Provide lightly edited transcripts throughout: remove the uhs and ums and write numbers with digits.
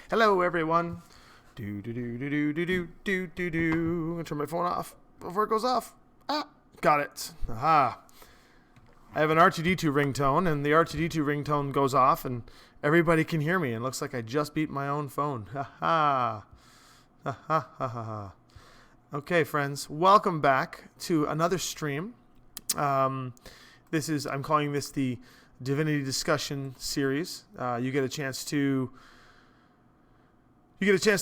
Hello, everyone. Do do do do do do do do do do. I'm gonna turn my phone off before it goes off. Ah, got it. Aha. I have an R2D2 ringtone, and the R2D2 ringtone goes off, and everybody can hear me. And it looks like I just beat my own phone. Ha ha. Ha ha ha ha. Okay, friends, welcome back to another stream. I'm calling this the Divinity discussion series. You get a chance to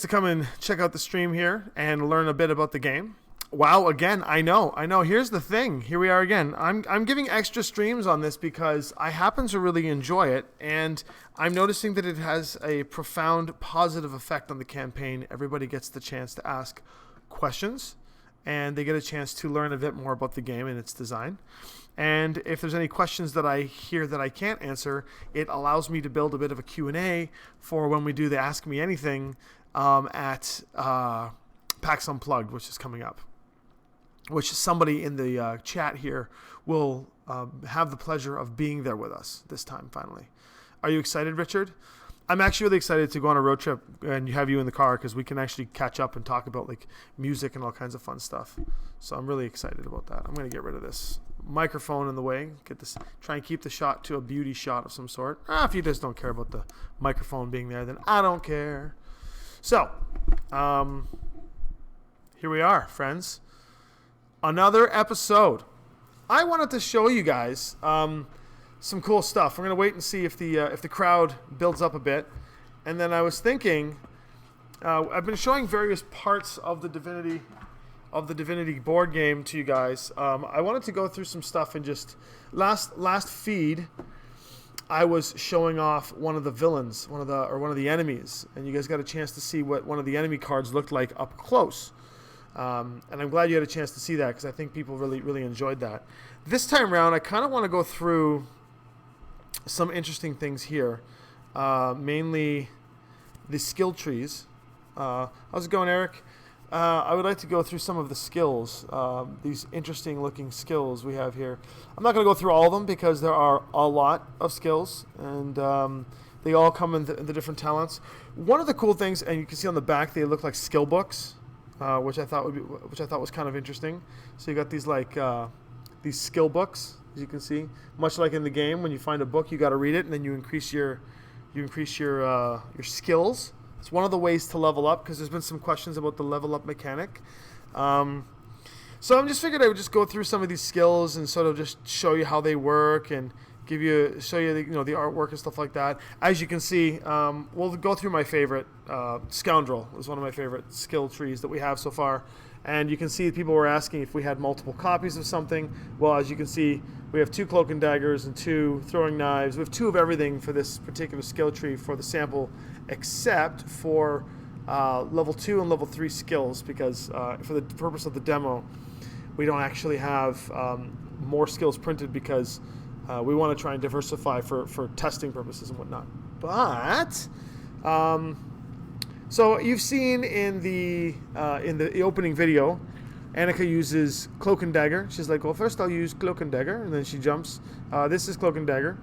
come and check out the stream here and learn a bit about the game. Wow, again, I know. Here's the thing. Here we are again. I'm giving extra streams on this because I happen to really enjoy it, and I'm noticing that it has a profound positive effect on the campaign. Everybody gets the chance to ask questions, and they get a chance to learn a bit more about the game and its design. And if there's any questions that I hear that I can't answer, it allows me to build a bit of a Q&A for when we do the Ask Me Anything at PAX Unplugged, which is coming up, which somebody in the chat here will have the pleasure of being there with us this time, finally. Are you excited, Richard? I'm actually really excited to go on a road trip and have you in the car because we can actually catch up and talk about like music and all kinds of fun stuff. So I'm really excited about that. I'm going to get rid of this microphone in the way. Try and keep the shot to a beauty shot of some sort. If you just don't care about the microphone being there, then I don't care. So, here we are, friends. Another episode. I wanted to show you guys some cool stuff. We're gonna wait and see if the crowd builds up a bit, and then I was thinking, I've been showing various parts of the Divinity board game to you guys. I wanted to go through some stuff and just last feed, I was showing off one of the villains, one of the enemies, and you guys got a chance to see what one of the enemy cards looked like up close. And I'm glad you had a chance to see that because I think people really enjoyed that. This time around, I kind of want to go through some interesting things here, mainly the skill trees. How's it going, Eric? I would like to go through some of the skills, these interesting looking skills we have here. I'm not going to go through all of them because there are a lot of skills, and they all come in the different talents. One of the cool things, and you can see on the back, they look like skill books, which I thought was kind of interesting. So you got these these skill books, as you can see, much like in the game. When you find a book, you got to read it, and then you increase your skills. It's one of the ways to level up because there's been some questions about the level up mechanic. So I'm just figured I would just go through some of these skills and sort of just show you how they work and show you the artwork and stuff like that. As you can see, we'll go through my favorite. Scoundrel is one of my favorite skill trees that we have so far. And you can see people were asking if we had multiple copies of something. Well, as you can see, we have 2 cloak and daggers and 2 throwing knives. We have 2 of everything for this particular skill tree for the sample, except for level 2 and level 3 skills, because for the purpose of the demo, we don't actually have more skills printed because we want to try and diversify for testing purposes and whatnot. But so you've seen in the opening video, Annika uses cloak and dagger. She's like, well, first I'll use cloak and dagger, and then she jumps. This is cloak and dagger,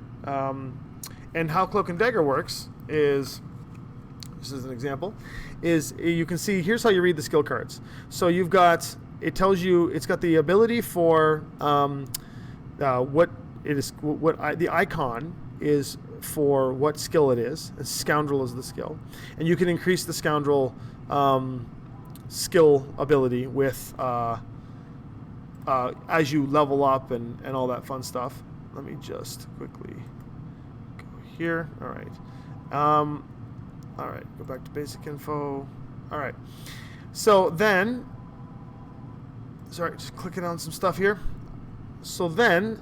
and how cloak and dagger works is, this is an example, is you can see, here's how you read the skill cards. So you've got, it tells you, it's got the ability for what it is, the icon is for what skill it is. And scoundrel is the skill, and you can increase the scoundrel skill ability with as you level up and all that fun stuff. Let me just quickly go here. All right, go back to basic info. All right, so then, sorry, just clicking on some stuff here. So then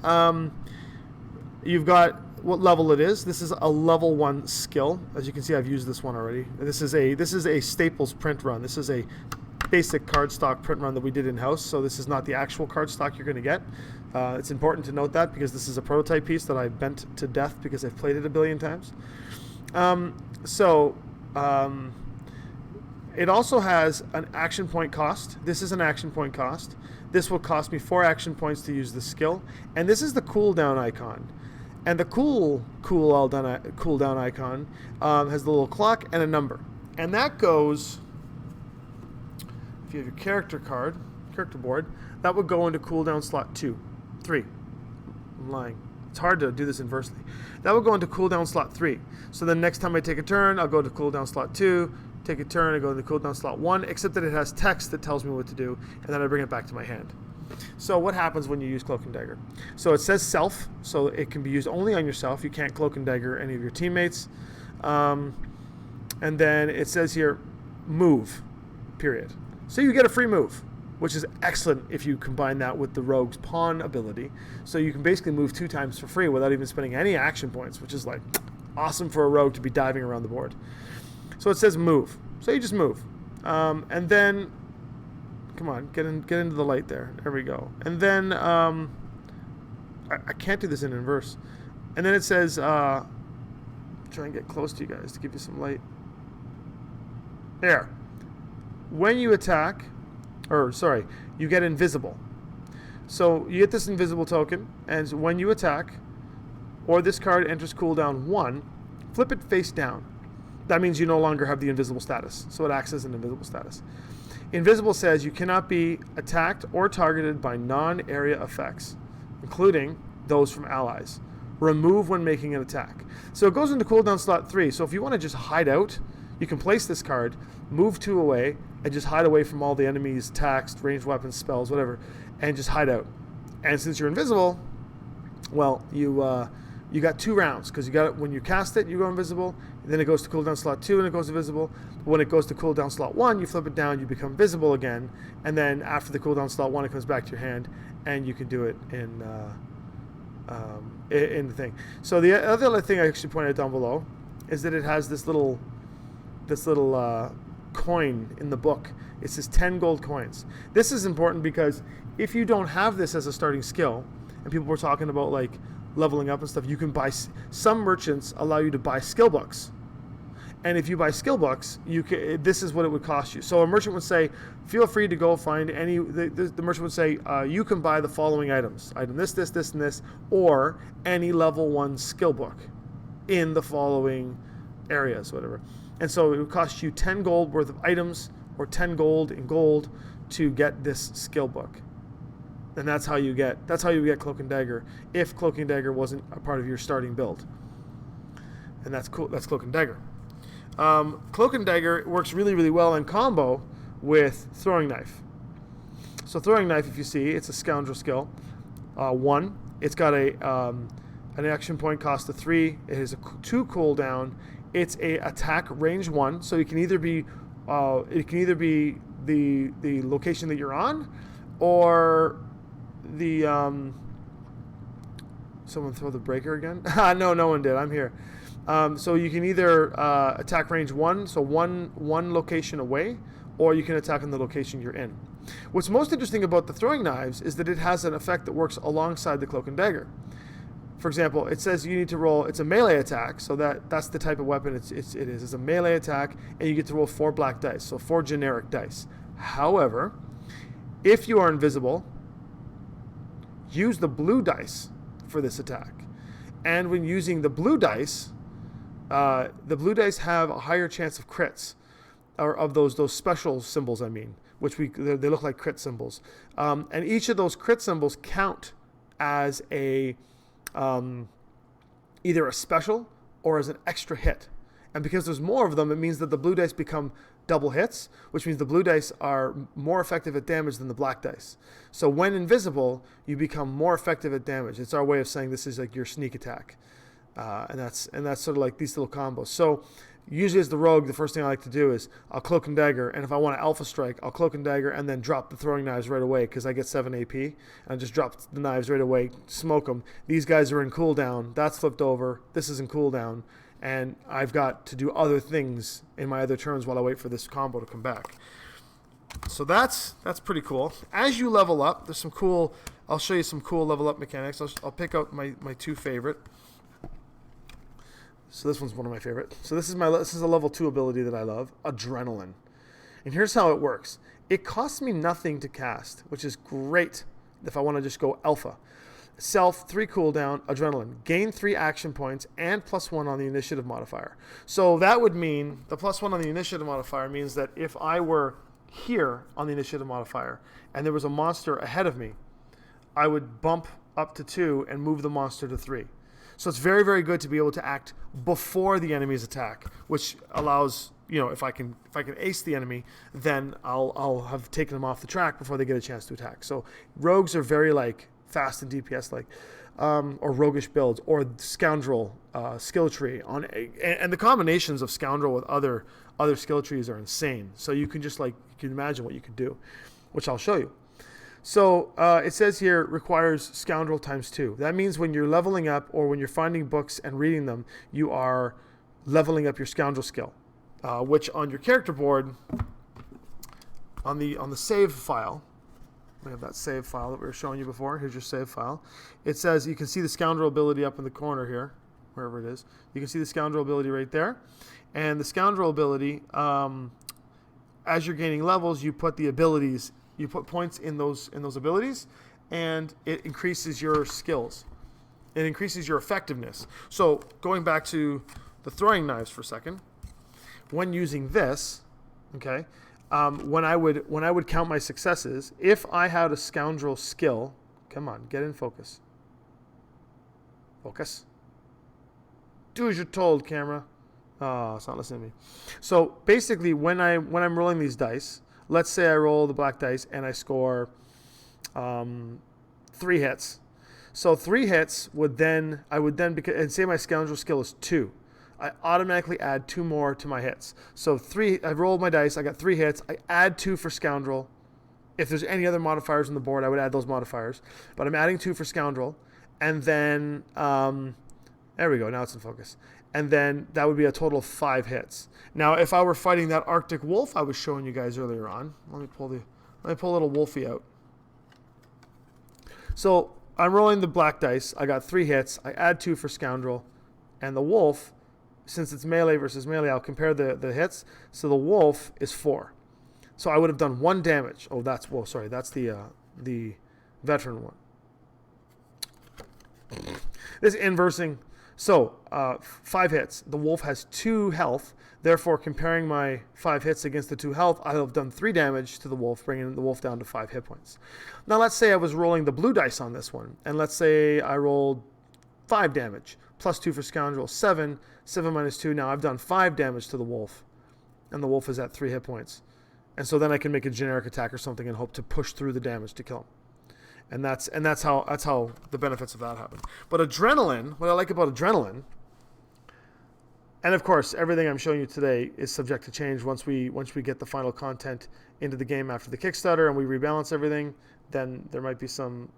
you've got what level it is. This is a level 1 skill. As you can see, I've used this one already. This is a Staples print run. This is a basic cardstock print run that we did in-house, so this is not the actual cardstock you're going to get. It's important to note that because this is a prototype piece that I bent to death because I've played it a billion times. It also has an action point cost. This is an action point cost. This will cost me 4 action points to use the skill, and this is the cooldown icon. And the cooldown icon has the little clock and a number. And that goes, if you have your character board, that would go into cooldown slot 3. I'm lying. It's hard to do this inversely. That would go into cooldown slot 3. So then next time I take a turn, I'll go to cooldown slot 2, take a turn, I go into cooldown slot 1, except that it has text that tells me what to do, and then I bring it back to my hand. So what happens when you use Cloak and Dagger? So it says self, so it can be used only on yourself. You can't Cloak and Dagger any of your teammates. And then it says here, move, period. So you get a free move, which is excellent if you combine that with the Rogue's Pawn ability. So you can basically move 2 times for free without even spending any action points, which is like awesome for a Rogue to be diving around the board. So it says move. So you just move. And then, come on, get into the light there. There we go. And then, I can't do this in inverse. And then it says, try and get close to you guys to give you some light. There. When you attack, you get invisible. So you get this invisible token, and when you attack, or this card enters cooldown 1, flip it face down. That means you no longer have the invisible status, so it acts as an invisible status. Invisible says you cannot be attacked or targeted by non-area effects, including those from allies. Remove when making an attack. So it goes into cooldown slot 3, so if you want to just hide out, you can place this card, move 2 away, and just hide away from all the enemies' attacks, ranged weapons, spells, whatever, and just hide out. And since you're invisible, well, you got 2 rounds, because you got it when you cast it, you go invisible, then it goes to cooldown slot 2 and it goes invisible. When it goes to cooldown slot 1, you flip it down, you become visible again, and then after the cooldown slot 1, it comes back to your hand, and you can do it in the thing. So the other thing I actually pointed out down below is that it has this little coin in the book. It says 10 gold coins. This is important because if you don't have this as a starting skill, and people were talking about like leveling up and stuff, you can buy, some merchants allow you to buy skill books. And if you buy skill books, this is what it would cost you. So a merchant would say, feel free to go find any, the merchant would say, you can buy the following items. Item this, this, this, and this, or any level 1 skill book in the following areas, whatever. And so it would cost you 10 gold worth of items, or 10 gold in gold to get this skill book. And that's how you get Cloak and Dagger, if Cloak and Dagger wasn't a part of your starting build. And that's cool. That's Cloak and Dagger. Cloak and Dagger works really, really well in combo with Throwing Knife. So Throwing Knife, if you see, it's a scoundrel skill. 1. It's got an action point cost of 3. It has a 2 cooldown. It's a attack range 1, so it can either be the location that you're on, or the someone throw the breaker again? No one did. I'm here. So you can either attack range 1, so one location away, or you can attack in the location you're in. What's most interesting about the throwing knives is that it has an effect that works alongside the Cloak and Dagger. For example, it says you need to roll, it's a melee attack, so that's the type of weapon it is. It's a melee attack, and you get to roll 4 black dice, so 4 generic dice. However, if you are invisible, use the blue dice for this attack. And when using the blue dice have a higher chance of crits, or of those special symbols, which they look like crit symbols. And each of those crit symbols count as either a special or as an extra hit. And because there's more of them, it means that the blue dice become double hits, which means the blue dice are more effective at damage than the black dice. So when invisible, you become more effective at damage. It's our way of saying this is like your sneak attack. And that's sort of like these little combos. So usually as the rogue, the first thing I like to do is I'll Cloak and Dagger, and if I want to alpha strike, I'll Cloak and Dagger and then drop the throwing knives right away because I get 7 AP, and I just drop the knives right away, smoke them. These guys are in cooldown. That's flipped over. This is in cooldown, and I've got to do other things in my other turns while I wait for this combo to come back. So that's pretty cool. As you level up, there's some cool. I'll show you some cool level up mechanics. I'll pick out my 2 favorite. So this one's one of my favorite. So this is a level 2 ability that I love, Adrenaline. And here's how it works. It costs me nothing to cast, which is great if I want to just go alpha. Self, 3 cooldown, adrenaline. Gain 3 action points and +1 on the initiative modifier. So that would mean the +1 on the initiative modifier means that if I were here on the initiative modifier and there was a monster ahead of me, I would bump up to 2 and move the monster to 3. So it's very, very good to be able to act before the enemy's attack, which allows, if I can ace the enemy, then I'll have taken them off the track before they get a chance to attack. So rogues are very fast and DPS or roguish builds, or scoundrel skill tree and the combinations of scoundrel with other skill trees are insane. So you can just you can imagine what you could do, which I'll show you. So it says here requires scoundrel ×2. That means when you're leveling up or when you're finding books and reading them, you are leveling up your scoundrel skill, which on your character board, on the save file, we have that save file that we were showing you before. Here's your save file. It says you can see the scoundrel ability up in the corner here, wherever it is. You can see the scoundrel ability right there. And the scoundrel ability, as you're gaining levels, you put the abilities, you put points in those abilities, and it increases your skills. It increases your effectiveness. So going back to the throwing knives for a second, when using this, okay, when I would count my successes, if I had a scoundrel skill, come on, get in focus. Focus. Do as you're told, camera. Oh, it's not listening to me. So basically, when I'm rolling these dice, let's say I roll the black dice and I score 3 hits. So 3 hits and say my scoundrel skill is 2. I automatically add 2 more to my hits. So I rolled my dice, I got 3 hits, I add 2 for scoundrel. If there's any other modifiers on the board, I would add those modifiers. But I'm adding 2 for scoundrel. And then, there we go, now it's in focus. And then that would be a total of 5 hits. Now, if I were fighting that Arctic wolf I was showing you guys earlier on, let me pull a little wolfie out. So I'm rolling the black dice. I got 3 hits. I add 2 for scoundrel, and the wolf, since it's melee versus melee, I'll compare the hits. So the wolf is 4. So I would have done 1 damage. Oh, that's the veteran one. This is inversing. So, 5 hits. The wolf has 2 health. Therefore, comparing my 5 hits against the 2 health, I'll have done 3 damage to the wolf, bringing the wolf down to 5 hit points. Now, let's say I was rolling the blue dice on this one. And let's say I rolled 5 damage. Plus 2 for scoundrel. 7. 7 minus 2. Now, I've done 5 damage to the wolf. And the wolf is at 3 hit points. And so then I can make a generic attack or something and hope to push through the damage to kill him. And that's how the benefits of that happen. But adrenaline, what I like about adrenaline, and of course everything I'm showing you today is subject to change once we get the final content into the game after the Kickstarter and we rebalance everything, then there might be some.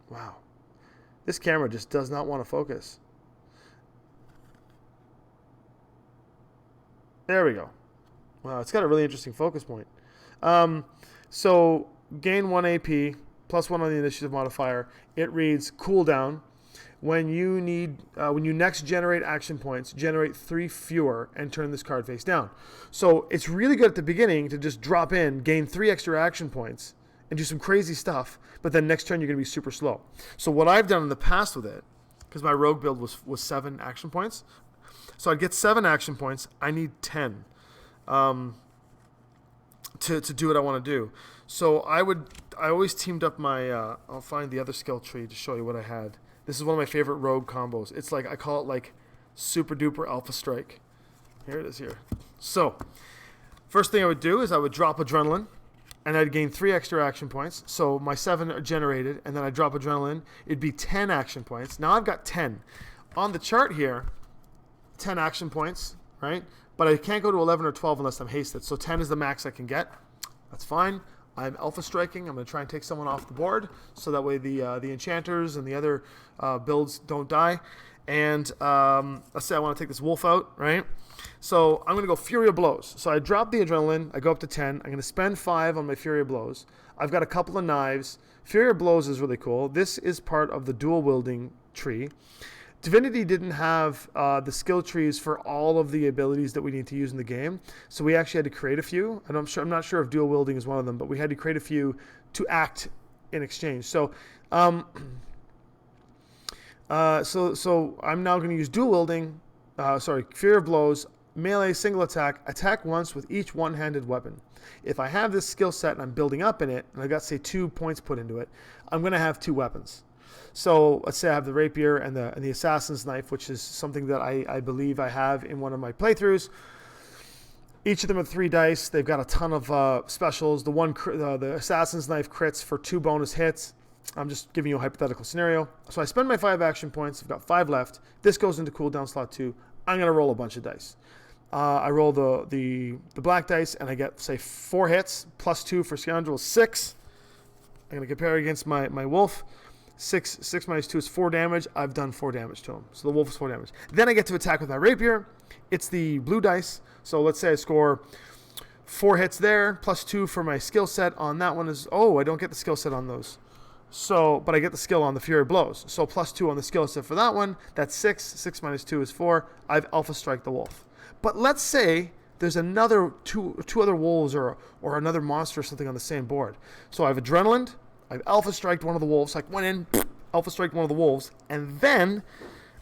Wow, this camera just does not want to focus. There we go. Wow, it's got a really interesting focus point. So gain 1 AP. +1 on the initiative modifier. It reads cooldown. When you next generate action points, generate 3 fewer and turn this card face down. So it's really good at the beginning to just drop in, gain 3 extra action points, and do some crazy stuff. But then next turn you're going to be super slow. So what I've done in the past with it, because my rogue build was 7 action points, so I'd get 7 action points. I need 10 to do what I want to do. So I always teamed up my, I'll find the other skill tree to show you what I had. This is one of my favorite rogue combos. It's I call it super duper alpha strike. Here it is here. So first thing I would do is I would drop adrenaline and I'd gain 3 extra action points. So my 7 are generated and then I drop adrenaline. It'd be 10 action points. Now I've got 10. On the chart here, 10 action points, right? But I can't go to 11 or 12 unless I'm hasted. So 10 is the max I can get. That's fine. I'm alpha striking. I'm going to try and take someone off the board so that way the enchanters and the other builds don't die. And let's say I want to take this wolf out, right? So I'm going to go Fury of Blows. So I drop the adrenaline. I go up to 10. I'm going to spend 5 on my Fury of Blows. I've got a couple of knives. Fury of Blows is really cool. This is part of the dual wielding tree. Divinity didn't have the skill trees for all of the abilities that we need to use in the game, so we actually had to create a few. And I'm not sure if dual wielding is one of them, but we had to create a few to act in exchange. So So I'm now going to use dual wielding. Fury of Blows, melee, single attack. Attack once with each one-handed weapon. If I have this skill set and I'm building up in it, and I got say 2 points put into it, I'm going to have 2 weapons. So let's say I have the rapier and the assassin's knife, which is something that I believe I have in one of my playthroughs. Each of them have 3 dice. They've got a ton of specials. The assassin's knife crits for 2 bonus hits. I'm just giving you a hypothetical scenario. So I spend my 5 action points. I've got 5 left. This goes into cooldown slot 2. I'm going to roll a bunch of dice. I roll the black dice, and I get, say, 4 hits, plus 2 for Scoundrel, 6. I'm going to compare against my wolf. 6 minus 2 is 4 damage. I've done 4 damage to him. So the wolf is 4 damage. Then I get to attack with my rapier. It's the blue dice. So let's say I score 4 hits there, plus 2 for my skill set on that one is... Oh, I don't get the skill set on those. But I get the skill on the Fury of Blows. So plus 2 on the skill set for that one. That's 6. 6 minus 2 is 4. I've Alpha Strike the wolf. But let's say there's another two other wolves or another monster or something on the same board. So I've Adrenaline. I've Alpha Striked one of the wolves. Like went in, Alpha Striked one of the wolves. And then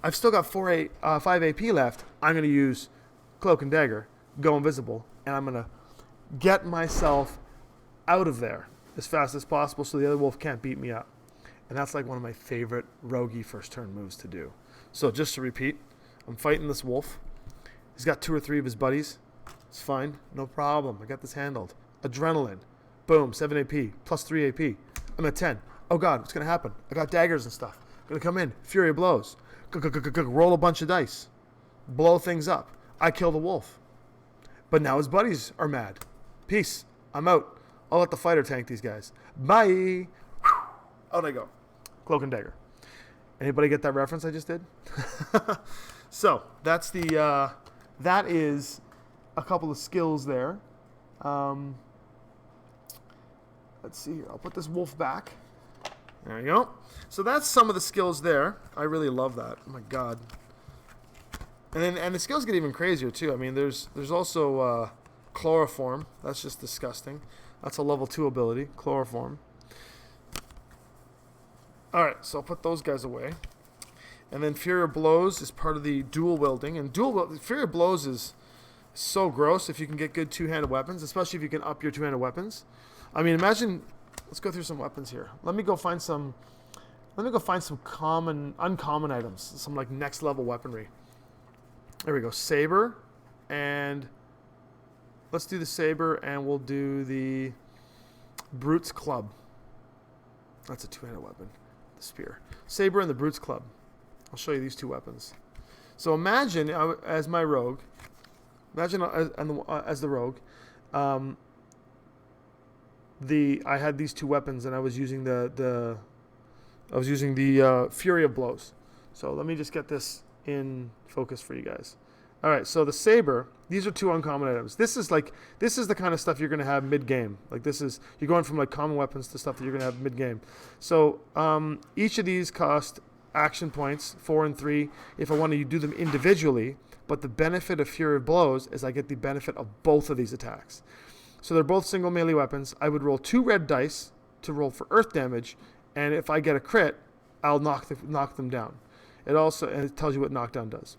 I've still got 5 AP left. I'm going to use Cloak and Dagger, go invisible, and I'm going to get myself out of there as fast as possible so the other wolf can't beat me up. And that's like one of my favorite roguey first turn moves to do. So just to repeat, I'm fighting this wolf. He's got 2 or 3 of his buddies. It's fine. No problem. I got this handled. Adrenaline. Boom. 7 AP. Plus 3 AP. I'm at 10. Oh, God. What's going to happen? I got daggers and stuff. Going to come in. Fury of Blows. Roll a bunch of dice. Blow things up. I kill the wolf. But now his buddies are mad. Peace. I'm out. I'll let the fighter tank these guys. Bye. Out I go. Cloak and Dagger. Anybody get that reference I just did? So that's that is a couple of skills there. Let's see here. I'll put this wolf back. There you go. So that's some of the skills there. I really love that. Oh my God. And the skills get even crazier too. I mean, there's also Chloroform. That's just disgusting. That's a level 2 ability. Chloroform. All right, so I'll put those guys away. And then Fury of Blows is part of the dual wielding. And Fury of Blows is so gross if you can get good 2-handed weapons, especially if you can up your 2-handed weapons. I mean, imagine. Let's go through some weapons here. Let me go find some uncommon items, some like next level weaponry. There we go. Saber, and let's do the saber, and we'll do the Brute's Club. That's a 2-handed weapon. The spear, saber, and the Brute's Club. I'll show you these 2 weapons. So imagine as my rogue. Imagine as the rogue. I had these 2 weapons, and I was using the Fury of Blows. So let me just get this in focus for you guys. All right, so the saber. These are 2 uncommon items. This is the kind of stuff you're going to have mid game. Like you're going from like common weapons to stuff that you're going to have mid game. So each of these cost action points, 4 and 3, if I want to do them individually. But the benefit of Fury of Blows is I get the benefit of both of these attacks. So they're both single melee weapons. I would roll 2 red dice to roll for earth damage, and if I get a crit, I'll knock them down. It tells you what knockdown does.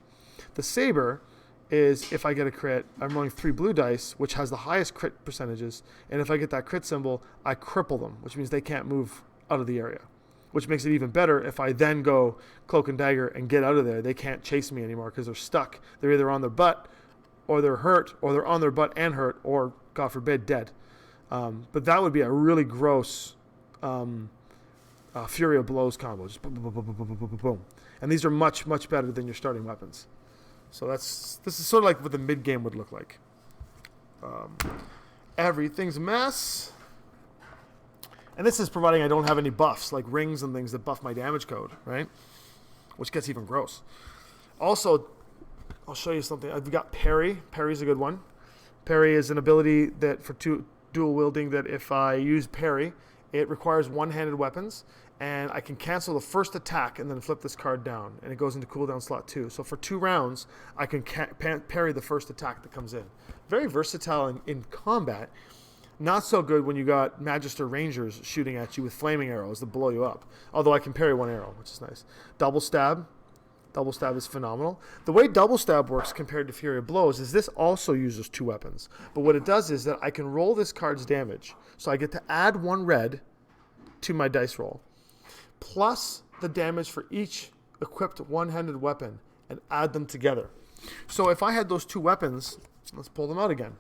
The saber is if I get a crit, I'm rolling 3 blue dice, which has the highest crit percentages, and if I get that crit symbol, I cripple them, which means they can't move out of the area. Which makes it even better if I then go Cloak and Dagger and get out of there. They can't chase me anymore because they're stuck. They're either on their butt, or they're hurt, or they're on their butt and hurt, or, God forbid, dead. But that would be a really gross Fury of Blows combo. Just boom, boom, boom, boom, boom, boom, boom, boom. And these are much, much better than your starting weapons. So this is sort of like what the mid game would look like. Everything's a mess. And this is providing I don't have any buffs, like rings and things that buff my damage code, right? Which gets even gross. Also, I'll show you something. I've got Parry. Parry's a good one. Parry is an ability that for dual wielding that if I use Parry, it requires one-handed weapons, and I can cancel the first attack and then flip this card down, and it goes into cooldown slot 2. So for 2 rounds, I can parry the first attack that comes in. Very versatile in combat. Not so good when you got Magister Rangers shooting at you with flaming arrows that blow you up. Although I can parry one arrow, which is nice. Double stab. Double stab is phenomenal. The way double stab works compared to Fury of Blows is this also uses 2 weapons. But what it does is that I can roll this card's damage. So I get to add 1 red to my dice roll, plus the damage for each equipped one-handed weapon, and add them together. So if I had those 2 weapons, let's pull them out again.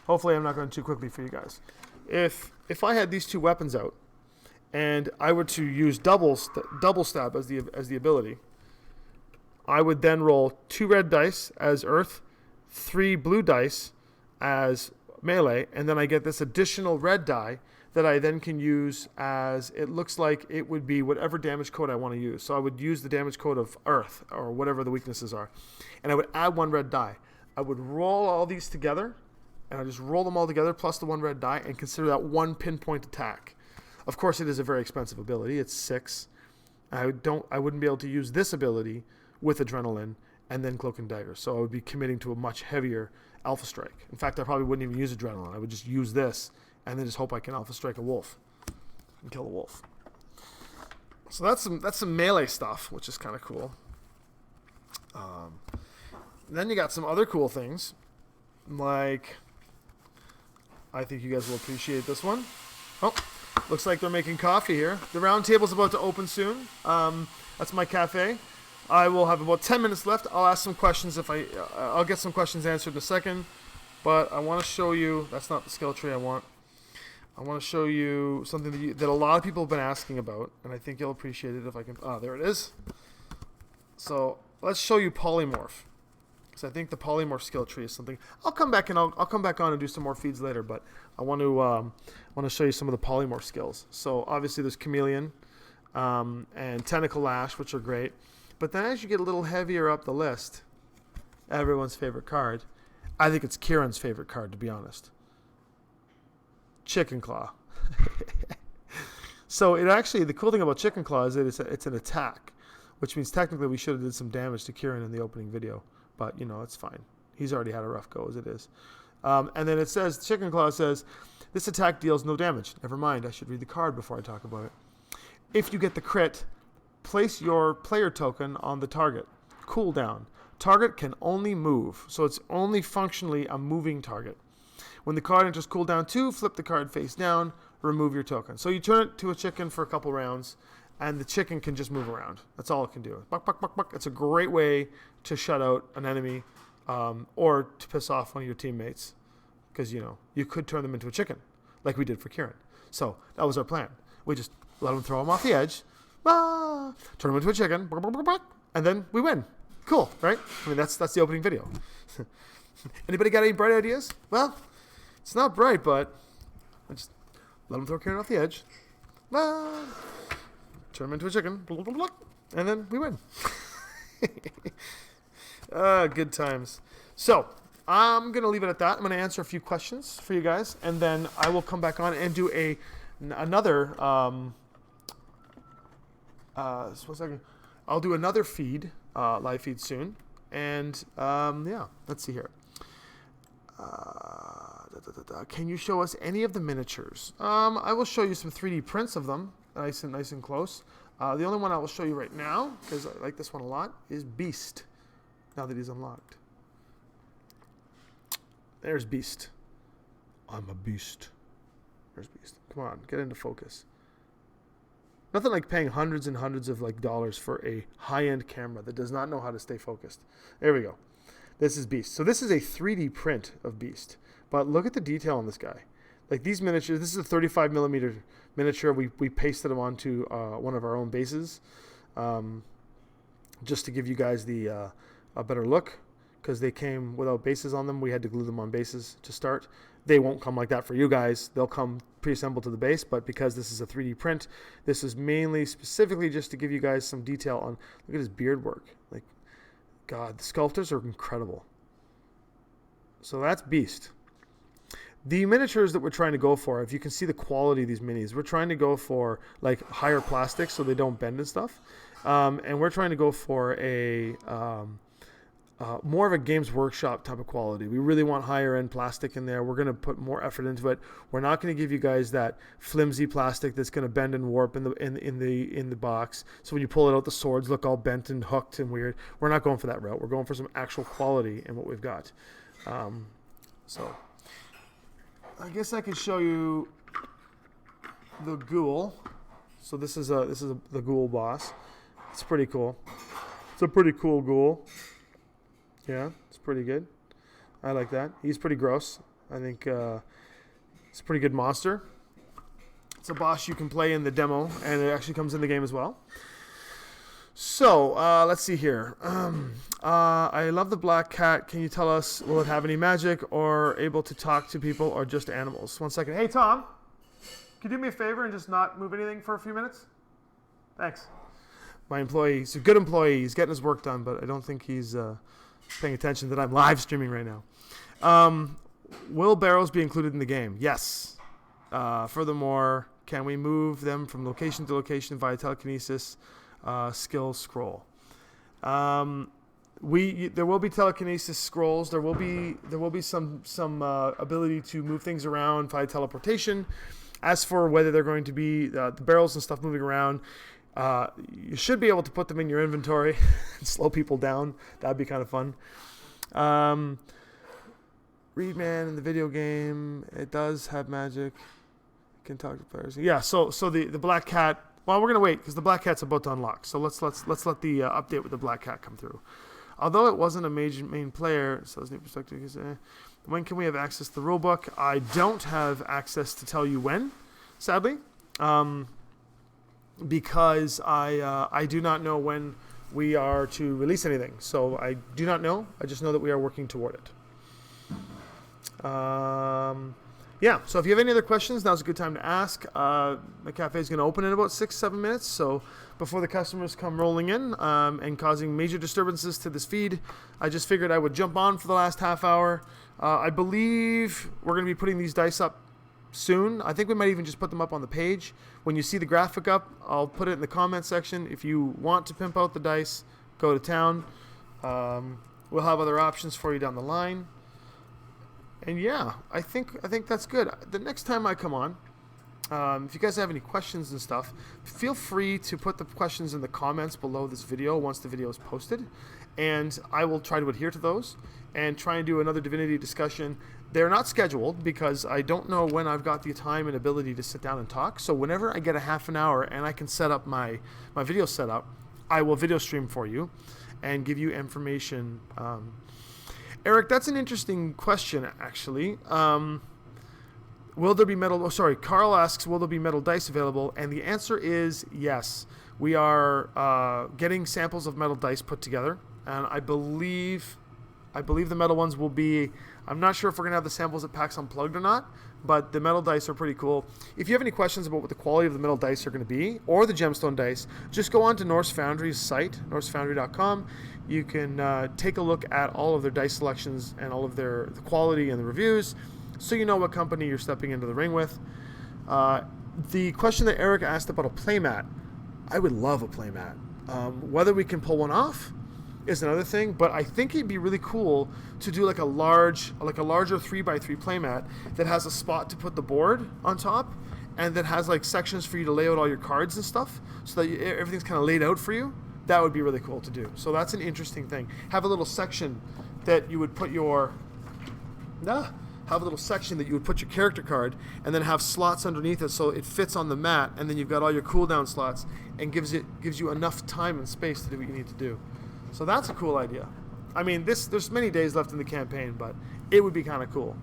Hopefully I'm not going too quickly for you guys. If I had these 2 weapons out, and I were to use double stab as the ability, I would then roll 2 red dice as earth, 3 blue dice as melee, and then I get this additional red die that I then can use as, it looks like it would be whatever damage code I want to use. So I would use the damage code of earth or whatever the weaknesses are. And I would add 1 red die. I would roll all these together, and I just roll them all together plus the 1 red die and consider that 1 pinpoint attack. Of course, it is a very expensive ability. It's 6. I wouldn't be able to use this ability with Adrenaline and then Cloak and Dagger. So I would be committing to a much heavier Alpha Strike. In fact, I probably wouldn't even use Adrenaline. I would just use this and then just hope I can Alpha Strike a wolf and kill a wolf. So that's some melee stuff, which is kind of cool. Then you got some other cool things, like, I think you guys will appreciate this one. Oh, looks like they're making coffee here. The round table's about to open soon. That's my cafe. I will have about 10 minutes left. I'll ask some questions I'll get some questions answered in a second. But I want to show you, that's not the skill tree I want. I want to show you something that a lot of people have been asking about, and I think you'll appreciate it if I can. There it is. So let's show you polymorph, because I think the polymorph skill tree is something. I'll come back on and do some more feeds later, but I want to show you some of the polymorph skills. So obviously there's chameleon and tentacle lash, which are great. But then as you get a little heavier up the list, everyone's favorite card, I think it's Kieran's favorite card, to be honest. Chicken Claw. So the cool thing about Chicken Claw is that it's an attack, which means technically we should have did some damage to Kieran in the opening video. But, it's fine. He's already had a rough go as it is. And then it says, Chicken Claw says, this attack deals no damage. Never mind, I should read the card before I talk about it. If you get the crit, place your player token on the target. Cooldown. Target can only move, so it's only functionally a moving target. When the card enters cooldown 2, flip the card face down, remove your token. So you turn it to a chicken for a couple rounds, and the chicken can just move around. That's all it can do. Buck, buck, buck, buck. It's a great way to shut out an enemy or to piss off one of your teammates, because, you could turn them into a chicken, like we did for Kieran. So that was our plan. We just let him throw him off the edge, turn him into a chicken, and then we win. Cool, right? I mean, that's the opening video. Anybody got any bright ideas? Well, it's not bright, but I just let him throw Kieran off the edge, turn him into a chicken, and then we win. Good times. So I'm going to leave it at that. I'm going to answer a few questions for you guys, and then I will come back on and do another just 1 second. I'll do another feed, live feed soon. And let's see here. Can you show us any of the miniatures? I will show you some 3D prints of them, nice and close. The only one I will show you right now, because I like this one a lot, is Beast, now that he's unlocked. There's Beast. I'm a beast. There's Beast. Come on, get into focus. Nothing like paying hundreds and hundreds of dollars for a high-end camera that does not know how to stay focused. There we go. This is Beast. So this is a 3D print of Beast. But look at the detail on this guy. Like these miniatures, this is a 35 millimeter miniature. We pasted them onto one of our own bases, just to give you guys a better look, because they came without bases on them. We had to glue them on bases to start. They won't come like that for you guys. They'll come pre-assembled to the base, but because this is a 3D print, this is mainly specifically just to give you guys some detail on, look at his beard work. Like, God, the sculptors are incredible. So that's Beast. The miniatures that we're trying to go for, if you can see the quality of these minis, we're trying to go for higher plastics so they don't bend and stuff. And we're trying to go for a more of a Games Workshop type of quality. We really want higher end plastic in there. We're going to put more effort into it. We're not going to give you guys that flimsy plastic that's going to bend and warp in the box. So when you pull it out, the swords look all bent and hooked and weird. We're not going for that route. We're going for some actual quality in what we've got. So I guess I could show you the ghoul. So this is the ghoul boss. It's pretty cool. It's a pretty cool ghoul. Yeah, it's pretty good. I like that. He's pretty gross. I think it's a pretty good monster. It's a boss you can play in the demo, and it actually comes in the game as well. So, let's see here. I love the black cat. Can you tell us, will it have any magic or able to talk to people or just animals? 1 second. Hey, Tom, can you do me a favor and just not move anything for a few minutes? Thanks. My employee, he's a good employee. He's getting his work done, but I don't think he's paying attention that I'm live streaming right now. Will barrels be included in the game? Yes. Furthermore, can we move them from location to location via telekinesis skill scroll? There will be telekinesis scrolls. There will be some ability to move things around via teleportation. As for whether they're going to be the barrels and stuff moving around, you should be able to put them in your inventory and slow people down. That'd be kind of fun. Reedman in the video game, it does have magic. It can talk to players. Yeah, so the black cat. Well, we're gonna wait because the black cat's about to unlock. So let's let the update with the black cat come through. Although it wasn't a main player, so it's new perspective. When can we have access to the rulebook? I don't have access to tell you when, sadly. Because I do not know when we are to release anything. So I do not know. I just know that we are working toward it. Yeah, so if you have any other questions, now's a good time to ask. The cafe is going to open in about 6-7 minutes. So before the customers come rolling in and causing major disturbances to this feed, I just figured I would jump on for the last half hour. I believe we're going to be putting these dice up soon. I think we might even just put them up on the page. When you see the graphic up, I'll put it in the comment section. If you want to pimp out the dice, go to town. We'll have other options for you down the line. And yeah, I think that's good. The next time I come on, if you guys have any questions and stuff, feel free to put the questions in the comments below this video once the video is posted. And I will try to adhere to those and try and do another Divinity discussion. They're not scheduled because I don't know when I've got the time and ability to sit down and talk. So whenever I get a half an hour and I can set up my video setup, I will video stream for you and give you information. Eric, that's an interesting question, actually. Will there be metal? Oh, sorry. Carl asks, will there be metal dice available? And the answer is yes. We are getting samples of metal dice put together, and I believe the metal ones will be. I'm not sure if we're gonna have the samples at PAX Unplugged or not, but the metal dice are pretty cool. If you have any questions about what the quality of the metal dice are going to be, or the gemstone dice, just go on to Norse Foundry's site, norsefoundry.com. You can take a look at all of their dice selections and all of the quality and the reviews, so you know what company you're stepping into the ring with. The question that Eric asked about a playmat, I would love a playmat. Whether we can pull one off is another thing, but I think it'd be really cool to do like a larger 3x3 playmat that has a spot to put the board on top, and that has like sections for you to lay out all your cards and stuff, so that everything's kind of laid out for you. That would be really cool to do. So that's an interesting thing. Have a little section that you would put your character card, and then have slots underneath it so it fits on the mat, and then you've got all your cooldown slots, and gives you enough time and space to do what you need to do. So that's a cool idea. I mean, there's many days left in the campaign, but it would be kind of cool.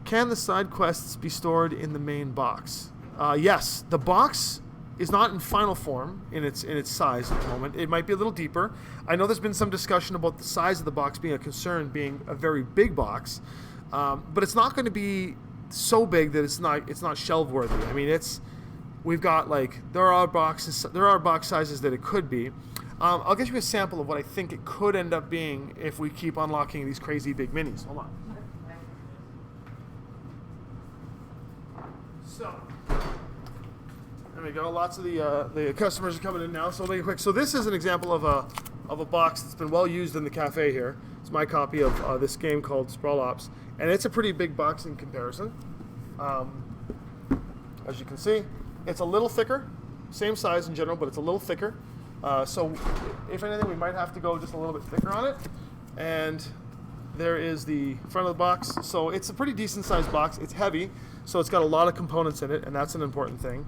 Can the side quests be stored in the main box? Yes, the box is not in final form in its size at the moment. It might be a little deeper. I know there's been some discussion about the size of the box being a concern, being a very big box, but it's not going to be so big that it's not shelf worthy. I mean, we've got there are box sizes that it could be. I'll get you a sample of what I think it could end up being if we keep unlocking these crazy big minis. Hold on. So, there we go. Lots of the customers are coming in now, so I'll make it quick. So this is an example of of a box that's been well used in the cafe here. It's my copy of this game called Sprawl Ops, and it's a pretty big box in comparison. As you can see, it's a little thicker, same size in general, but it's a little thicker. So if anything, we might have to go just a little bit thicker on it. And there is the front of the box. So it's a pretty decent sized box. It's heavy, so it's got a lot of components in it, and that's an important thing.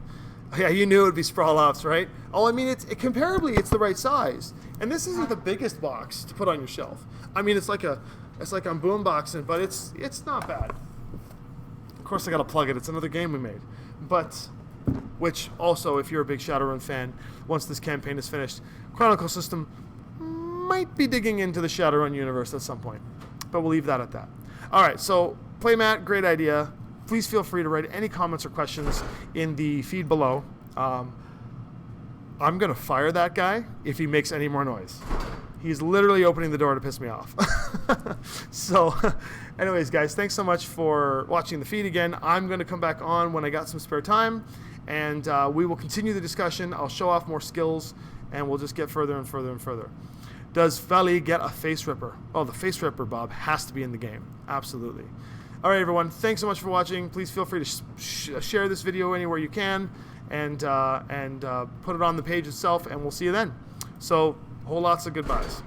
Yeah, you knew it would be Sprawl Ops, right? Oh, I mean, comparably, it's the right size. And this isn't the biggest box to put on your shelf. I mean, it's like I'm boomboxing, but it's not bad. Of course, I got to plug it. It's another game we made. But, which also, if you're a big Shadowrun fan, once this campaign is finished, Chronicle System might be digging into the Shadowrun universe at some point. But we'll leave that at that. All right, so Playmat, great idea. Please feel free to write any comments or questions in the feed below. I'm going to fire that guy if he makes any more noise. He's literally opening the door to piss me off. So, anyways, guys, thanks so much for watching the feed again. I'm going to come back on when I got some spare time, and we will continue the discussion. I'll show off more skills, and we'll just get further and further and further. Does Veli get a face ripper? Oh, the face ripper, Bob, has to be in the game. Absolutely. All right, everyone, thanks so much for watching. Please feel free to share this video anywhere you can, and put it on the page itself, and we'll see you then. So, whole lots of goodbyes.